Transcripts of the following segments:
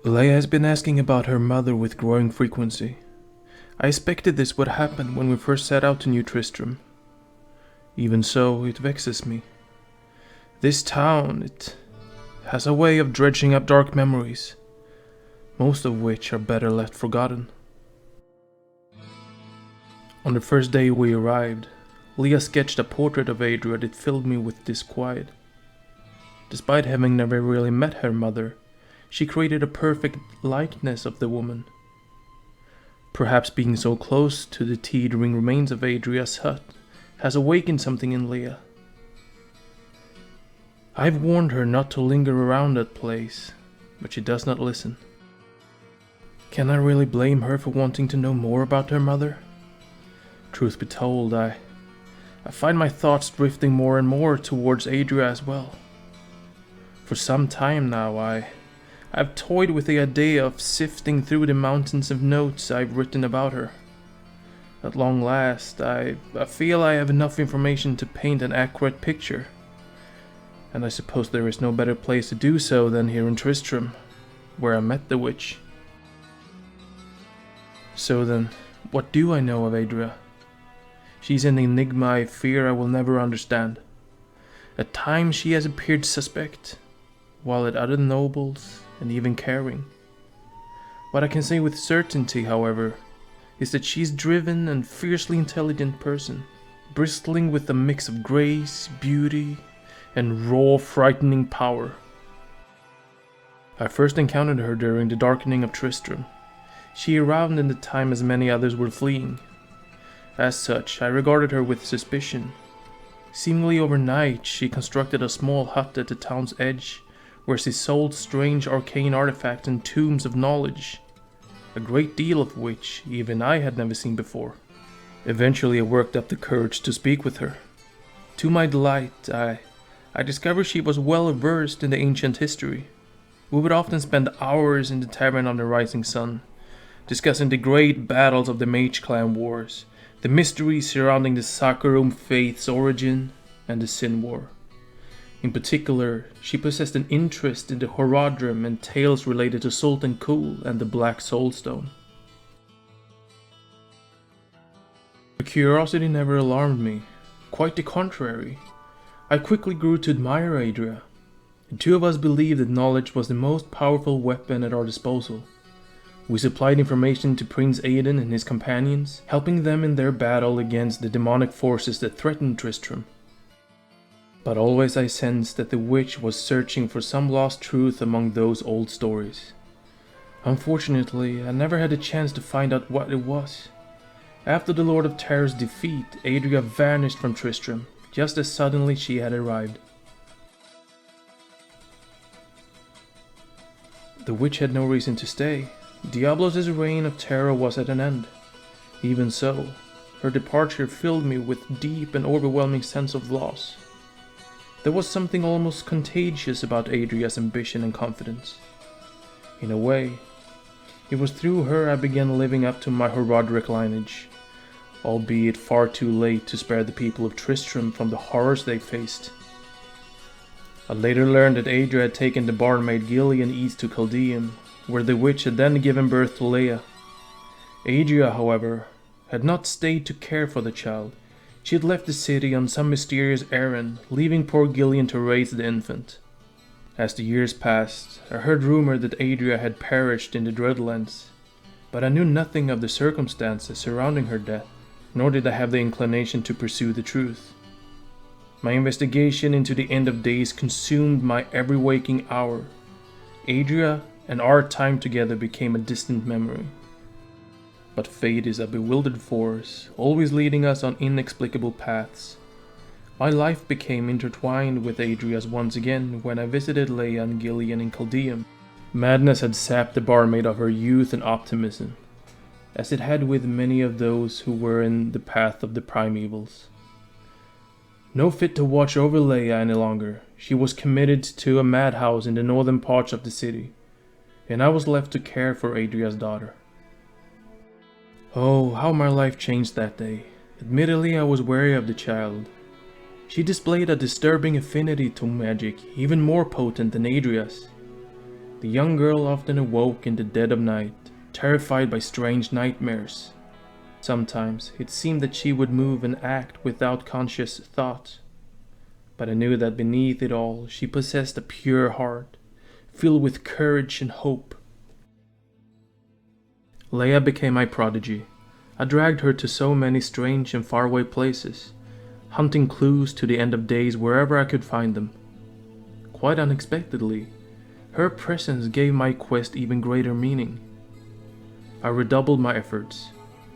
Leia has been asking about her mother with growing frequency. I expected this would happen when we first set out to New Tristram. Even so, it vexes me. This town, it has a way of dredging up dark memories, most of which are better left forgotten. On the first day we arrived, Leia sketched a portrait of Adria that filled me with disquiet. Despite having never really met her mother, she created a perfect likeness of the woman. Perhaps being so close to the teetering remains of Adria's hut has awakened something in Leia. I've warned her not to linger around that place, but she does not listen. Can I really blame her for wanting to know more about her mother? Truth be told, I find my thoughts drifting more and more towards Adria as well. For some time now, I've toyed with the idea of sifting through the mountains of notes I've written about her. At long last, I feel I have enough information to paint an accurate picture. And I suppose there is no better place to do so than here in Tristram, where I met the witch. So then, what do I know of Adria? She's an enigma I fear I will never understand. At times she has appeared suspect, while at other nobles and even caring. What I can say with certainty, however, is that she's a driven and fiercely intelligent person, bristling with a mix of grace, beauty, and raw, frightening power. I first encountered her during the darkening of Tristram. She arrived in the time as many others were fleeing. As such, I regarded her with suspicion. Seemingly overnight, she constructed a small hut at the town's edge, where she sold strange arcane artifacts and tombs of knowledge, a great deal of which even I had never seen before. Eventually I worked up the courage to speak with her. To my delight, I discovered she was well versed in the ancient history. We would often spend hours in the Tavern of the Rising Sun, discussing the great battles of the Mage Clan Wars, the mysteries surrounding the Sakharum faith's origin, and the Sin War. In particular, she possessed an interest in the Horadrim and tales related to Sultan Kul and the Black Soulstone. Her curiosity never alarmed me. Quite the contrary. I quickly grew to admire Adria. The two of us believed that knowledge was the most powerful weapon at our disposal. We supplied information to Prince Aidan and his companions, helping them in their battle against the demonic forces that threatened Tristram. But always I sensed that the witch was searching for some lost truth among those old stories. Unfortunately, I never had a chance to find out what it was. After the Lord of Terror's defeat, Adria vanished from Tristram, just as suddenly she had arrived. The witch had no reason to stay. Diablo's reign of terror was at an end. Even so, her departure filled me with deep and overwhelming sense of loss. There was something almost contagious about Adria's ambition and confidence. In a way, it was through her I began living up to my Horadric lineage, albeit far too late to spare the people of Tristram from the horrors they faced. I later learned that Adria had taken the barmaid Gillian east to Caldeum, where the witch had then given birth to Leia. Adria, however, had not stayed to care for the child. She had left the city on some mysterious errand, leaving poor Gillian to raise the infant. As the years passed, I heard rumor that Adria had perished in the Dreadlands, but I knew nothing of the circumstances surrounding her death, nor did I have the inclination to pursue the truth. My investigation into the end of days consumed my every waking hour. Adria and our time together became a distant memory. But fate is a bewildered force, always leading us on inexplicable paths. My life became intertwined with Adria's once again when I visited Leia and Gillian in Caldeum. Madness had sapped the barmaid of her youth and optimism, as it had with many of those who were in the path of the primevals. No fit to watch over Leia any longer, she was committed to a madhouse in the northern parts of the city, and I was left to care for Adria's daughter. Oh, how my life changed that day. Admittedly, I was wary of the child. She displayed a disturbing affinity to magic, even more potent than Adria's. The young girl often awoke in the dead of night, terrified by strange nightmares. Sometimes it seemed that she would move and act without conscious thought. But I knew that beneath it all she possessed a pure heart, filled with courage and hope. Leia became my prodigy. I dragged her to so many strange and faraway places, hunting clues to the end of days wherever I could find them. Quite unexpectedly, her presence gave my quest even greater meaning. I redoubled my efforts,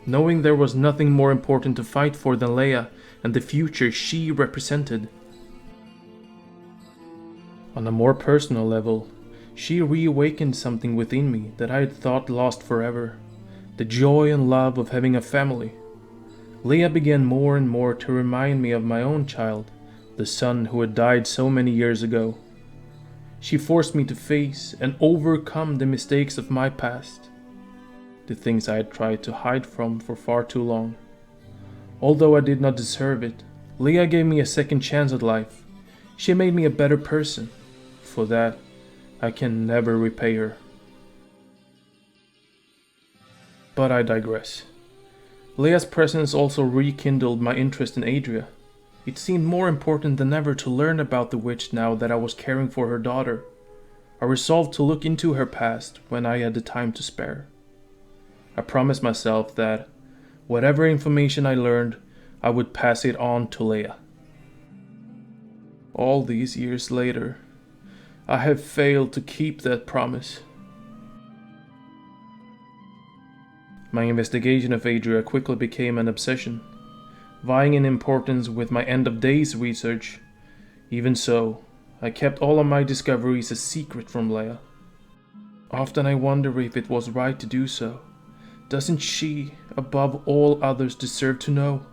knowing there was nothing more important to fight for than Leia and the future she represented. On a more personal level, she reawakened something within me that I had thought lost forever. The joy and love of having a family. Leia began more and more to remind me of my own child, the son who had died so many years ago. She forced me to face and overcome the mistakes of my past, the things I had tried to hide from for far too long. Although I did not deserve it, Leia gave me a second chance at life. She made me a better person. For that, I can never repay her. But I digress. Leia's presence also rekindled my interest in Adria. It seemed more important than ever to learn about the witch now that I was caring for her daughter. I resolved to look into her past when I had the time to spare. I promised myself that, whatever information I learned, I would pass it on to Leia. All these years later, I have failed to keep that promise. My investigation of Adria quickly became an obsession, vying in importance with my end-of-days research. Even so, I kept all of my discoveries a secret from Leia. Often I wonder if it was right to do so. Doesn't she, above all others, deserve to know?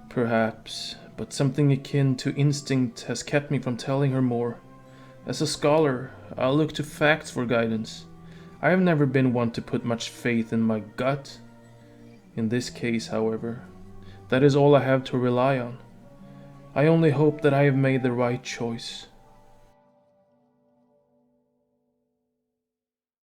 Perhaps, but something akin to instinct has kept me from telling her more. As a scholar, I look to facts for guidance. I have never been one to put much faith in my gut. In this case, however, that is all I have to rely on. I only hope that I have made the right choice.